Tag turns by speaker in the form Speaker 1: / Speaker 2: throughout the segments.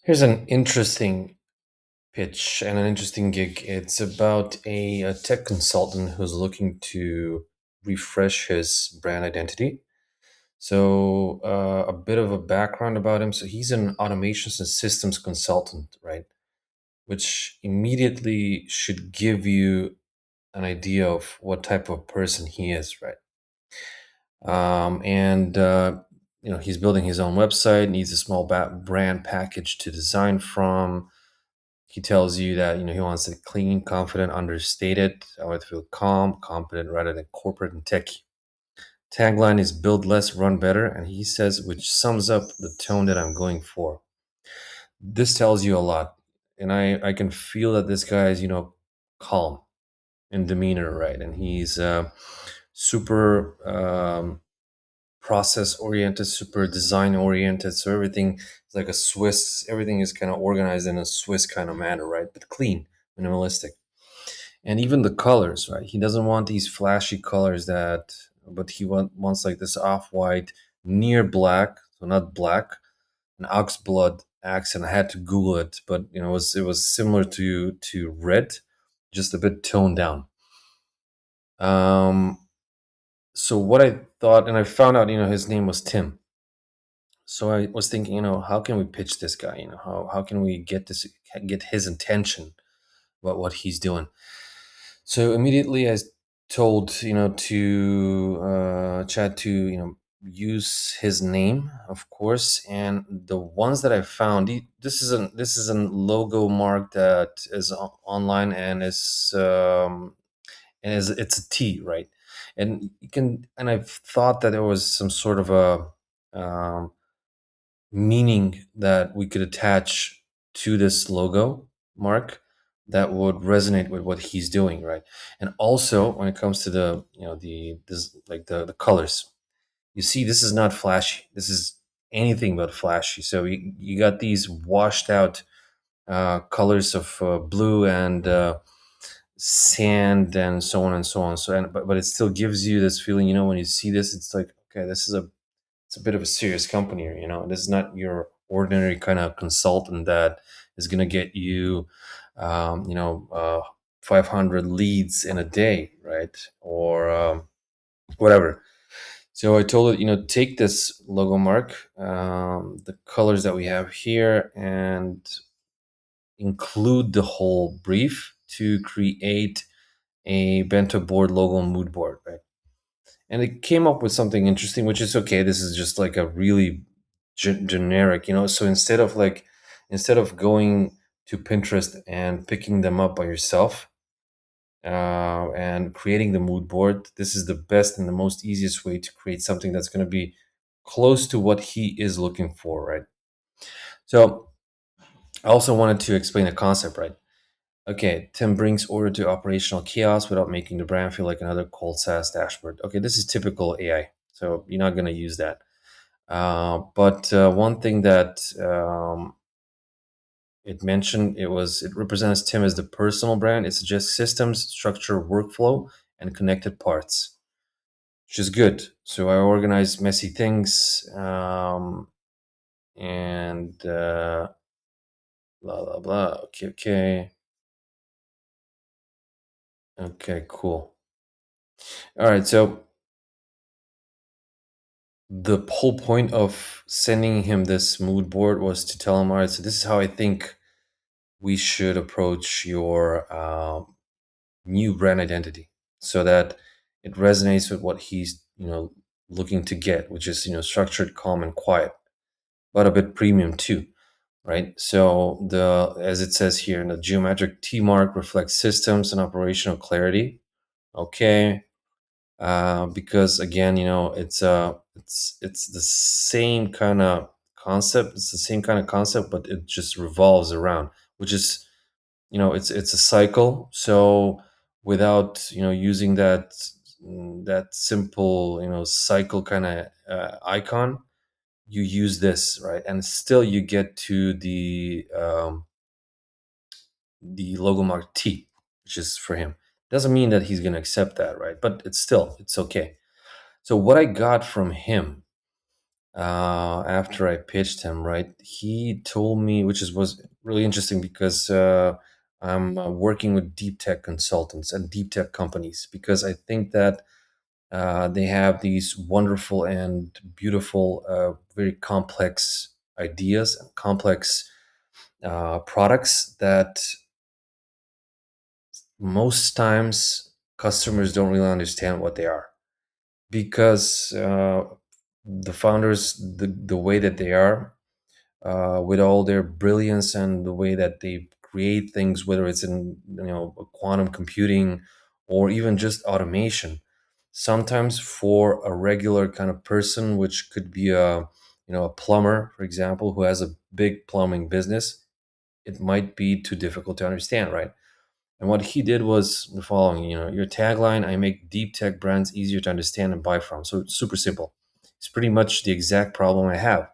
Speaker 1: Here's an interesting pitch and an interesting gig. It's about a tech consultant who's looking to refresh his brand identity. So, a bit of a background about him. So, he's an automations and systems consultant, right? Which immediately should give you an idea of what type of person he is, right? And he's building his own website, needs a small brand package to design from. He tells you that he wants it clean, confident, understated. I want to feel calm, competent, rather than corporate and techy. Tagline is "Build less, run better," and he says, which sums up the tone that I'm going for. This tells you a lot, and I can feel that this guy is calm in demeanor, right? And he's super process oriented, super design oriented. So everything is like a Swiss. Everything is kind of organized in a Swiss kind of manner, right? But clean, minimalistic. And even the colors, right? He doesn't want these flashy colors but he wants like this off-white, near black, so not black, an ox blood accent. I had to Google it, but it was similar to red, just a bit toned down. Um, so what I thought, and I found out, his name was Tim. So I was thinking, how can we pitch this guy? How can we get his intention about what he's doing? So immediately I told, to Chad to, use his name, of course. And the ones that I found, this is a logo mark that is online and it's a T, right? And I've thought that there was some sort of a meaning that we could attach to this logo mark that would resonate with what he's doing, right? And also when it comes to the the colors, you see, this is not flashy. This is anything but flashy. So you got these washed out colors of blue and sand and so on and so on. But it still gives you this feeling, when you see this, it's like, okay, it's a bit of a serious company here. This is not your ordinary kind of consultant that is going to get you, 500 leads in a day, right? Or whatever. So I told it, take this logo mark, the colors that we have here, and include the whole brief to create a bento board logo mood board, right? And it came up with something interesting, which is okay. This is just like a really generic, So instead of going to Pinterest and picking them up by yourself and creating the mood board, this is the best and the most easiest way to create something that's going to be close to what he is looking for, right? So I also wanted to explain the concept, right? Okay, Tim brings order to operational chaos without making the brand feel like another cold SaaS dashboard. Okay, this is typical AI, so you're not going to use that. But one thing that it represents Tim as the personal brand. It suggests systems, structure, workflow, and connected parts, which is good. So I organize messy things, and blah blah blah. Okay, okay, cool. All right, so the whole point of sending him this mood board was to tell him, all right, so this is how I think we should approach your new brand identity, so that it resonates with what he's looking to get, which is structured, calm, and quiet, but a bit premium too, right? So the as it says here, the geometric T mark reflects systems and operational clarity. Okay, because again, it's the same kind of concept. It's the same kind of concept, but it just revolves around, which is it's a cycle. So without using that simple cycle kind of icon, you use this, right? And still you get to the logo mark T, which is for him. Doesn't mean that he's going to accept that, right? But it's okay. So what I got from him after I pitched him, right, he told me, which is was really interesting because I'm working with deep tech consultants and deep tech companies because I think that they have these wonderful and beautiful, very complex ideas and complex products that most times customers don't really understand what they are because the founders, the way that they are, with all their brilliance and the way that they create things, whether it's in quantum computing or even just automation. Sometimes for a regular kind of person, which could be a plumber, for example, who has a big plumbing business, it might be too difficult to understand, right? And what he did was the following, your tagline, I make deep tech brands easier to understand and buy from. So it's super simple. It's pretty much the exact problem I have.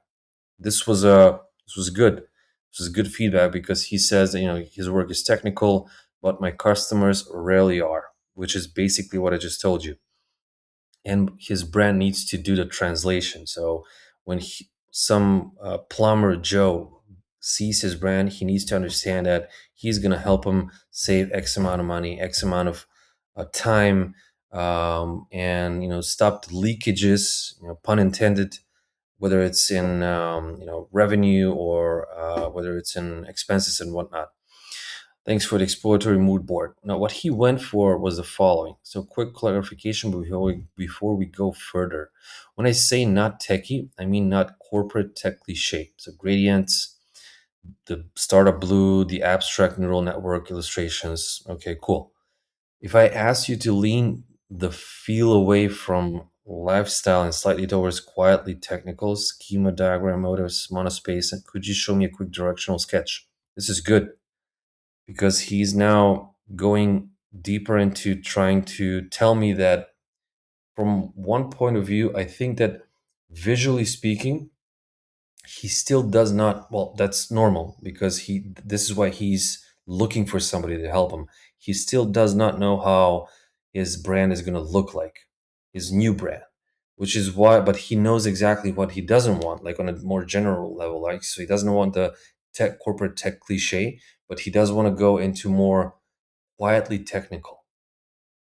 Speaker 1: This was good. This was good feedback because he says that his work is technical, but my customers rarely are, which is basically what I just told you. And his brand needs to do the translation. So when some plumber Joe sees his brand, he needs to understand that he's going to help him save X amount of money, X amount of time, and stop the leakages, pun intended, whether it's in revenue or whether it's in expenses and whatnot. Thanks for the exploratory mood board. Now, what he went for was the following. So, quick clarification before we go further. When I say not techie, I mean not corporate tech cliche. So, gradients, the startup blue, the abstract neural network illustrations. Okay, cool. If I ask you to lean the feel away from lifestyle and slightly towards quietly technical schema diagram motives, monospace, and could you show me a quick directional sketch? This is good because he's now going deeper into trying to tell me that from one point of view, I think that visually speaking, he still does not, well, that's normal because this is why he's looking for somebody to help him. He still does not know how his brand is going to look like, his new brand, which is why, but he knows exactly what he doesn't want, like on a more general level. Like, so he doesn't want the corporate tech cliche, but he does want to go into more quietly technical.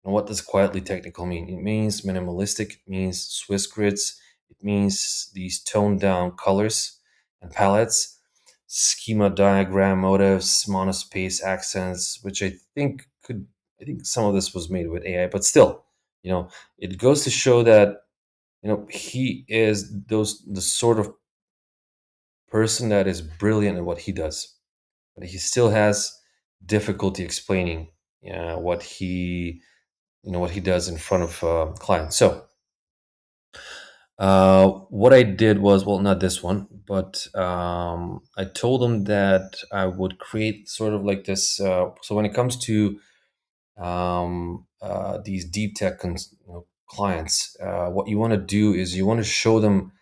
Speaker 1: And what does quietly technical mean? It means minimalistic, it means Swiss grids, it means these toned down colors and palettes, schema diagram motifs, monospace accents, which I think some of this was made with AI, but still, it goes to show that, he is the sort of person that is brilliant at what he does, but he still has difficulty explaining what he does in front of clients. So what I did was, well, not this one, but I told them that I would create sort of like this. So when it comes to these deep tech clients, what you want to do is you want to show them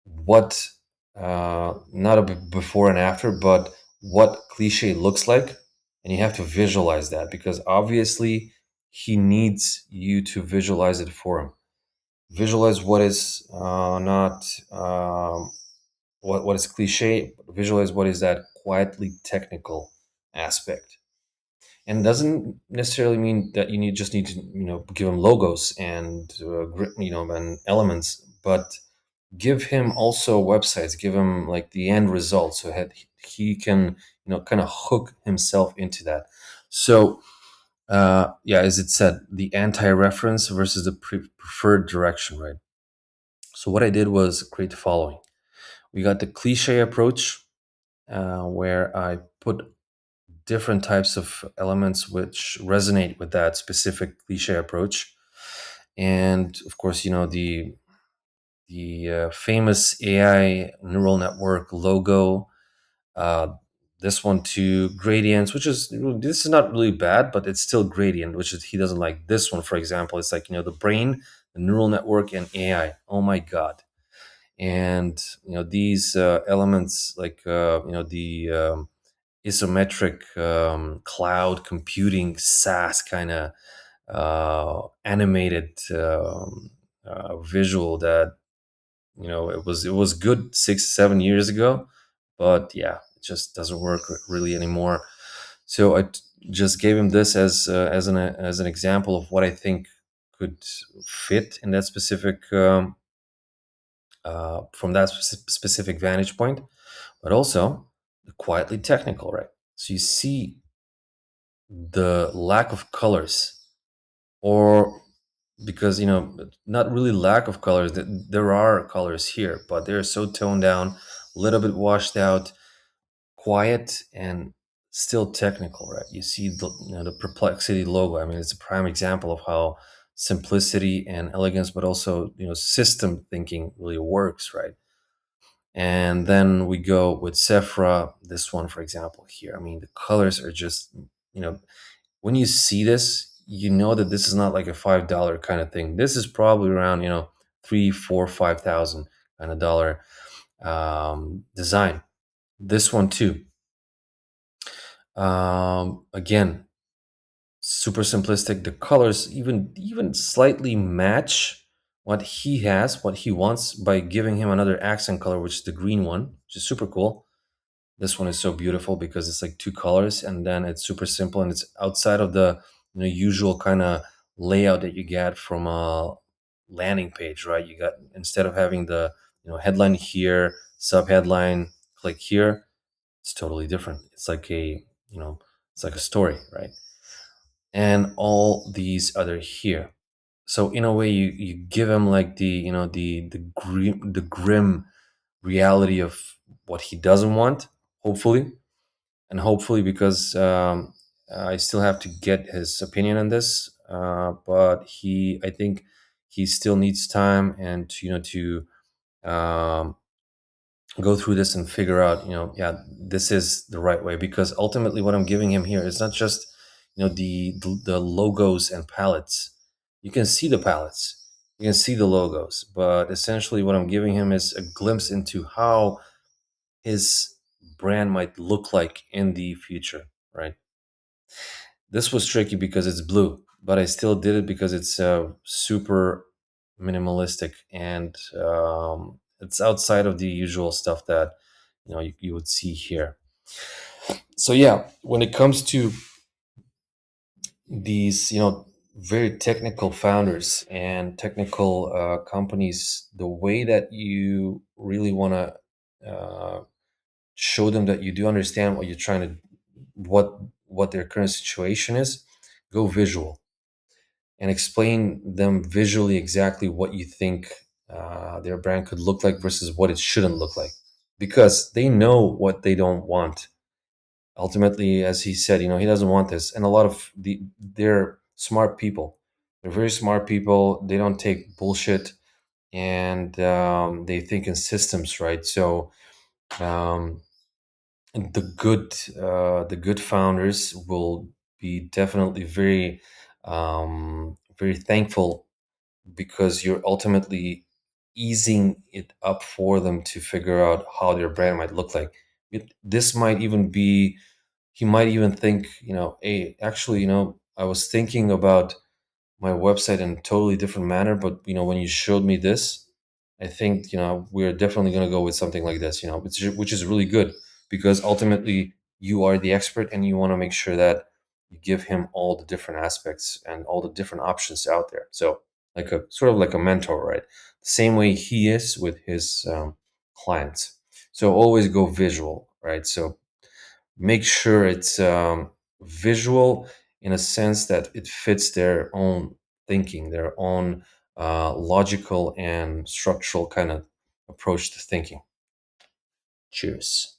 Speaker 1: what not a before and after, but what cliche looks like, and you have to visualize that because obviously he needs you to visualize it for him. Visualize what is not what is cliche. Visualize what is that quietly technical aspect, and it doesn't necessarily mean that just need to give him logos and and elements, but give him also websites. Give him like the end result, so that he can kind of hook himself into that. So yeah, as it said, the anti-reference versus the preferred direction, right? So what I did was create the following. We got the cliche approach, where I put different types of elements which resonate with that specific cliche approach, and of course, the famous AI neural network logo. Uh, this one too, gradients, which is this is not really bad, but it's still gradient, which is he doesn't like. This one, for example, it's like the brain, the neural network, and AI. Oh my god! And these elements like the isometric cloud computing SaaS kind of animated visual that it was good 6 7 years ago, but yeah, it just doesn't work really anymore. So just gave him this as an example of what I think could fit in that specific from that specific vantage point, but also quietly technical, right? So you see the lack of colors, or because not really lack of colors, that there are colors here, but they're so toned down, a little bit washed out, quiet, and still technical, right? You see the perplexity logo. I mean, it's a prime example of how simplicity and elegance, but also system thinking really works, right? And then we go with Sephora, this one, for example, here. I mean, the colors are just, you know, when you see this, you know that this is not like a $5 kind of thing. This is probably around, three, four, 5,000 kind of dollar design. This one too. Again, super simplistic. The colors even slightly match what he has, what he wants, by giving him another accent color, which is the green one, which is super cool. This one is so beautiful because it's like two colors, and then it's super simple, and it's outside of the usual kind of layout that you get from a landing page, right? You got, instead of having the headline here, sub headline, click here, it's totally different. It's like it's like a story, right? And all these other here. So in a way, you give him like the grim reality of what he doesn't want, hopefully. And hopefully, because I still have to get his opinion on this, but I think he still needs time, and to go through this and figure out, yeah, this is the right way. Because ultimately, what I'm giving him here is not just the logos and palettes. You can see the palettes, you can see the logos, but essentially what I'm giving him is a glimpse into how his brand might look like in the future, right? This was tricky because it's blue, but I still did it because it's super minimalistic, and it's outside of the usual stuff that you would see here. So yeah, when it comes to these very technical founders and technical companies, the way that you really want to show them that you do understand what you're trying to, what their current situation is, go visual and explain them visually exactly what you think their brand could look like versus what it shouldn't look like, because they know what they don't want. Ultimately, as he said, he doesn't want this, and a lot of they're smart people. They're very smart people. They don't take bullshit, and they think in systems, right? So um, the good founders will be definitely very thankful, because you're ultimately easing it up for them to figure out how their brand might look like. This might even be, he might even think, hey, actually, I was thinking about my website in a totally different manner, but when you showed me this, I think we're definitely going to go with something like this, which is really good, because ultimately you are the expert, and you want to make sure that you give him all the different aspects and all the different options out there. So, like a sort of like a mentor, right? The same way he is with his clients. So always go visual, right? So make sure it's visual, in a sense that it fits their own thinking, their own logical and structural kind of approach to thinking. Cheers.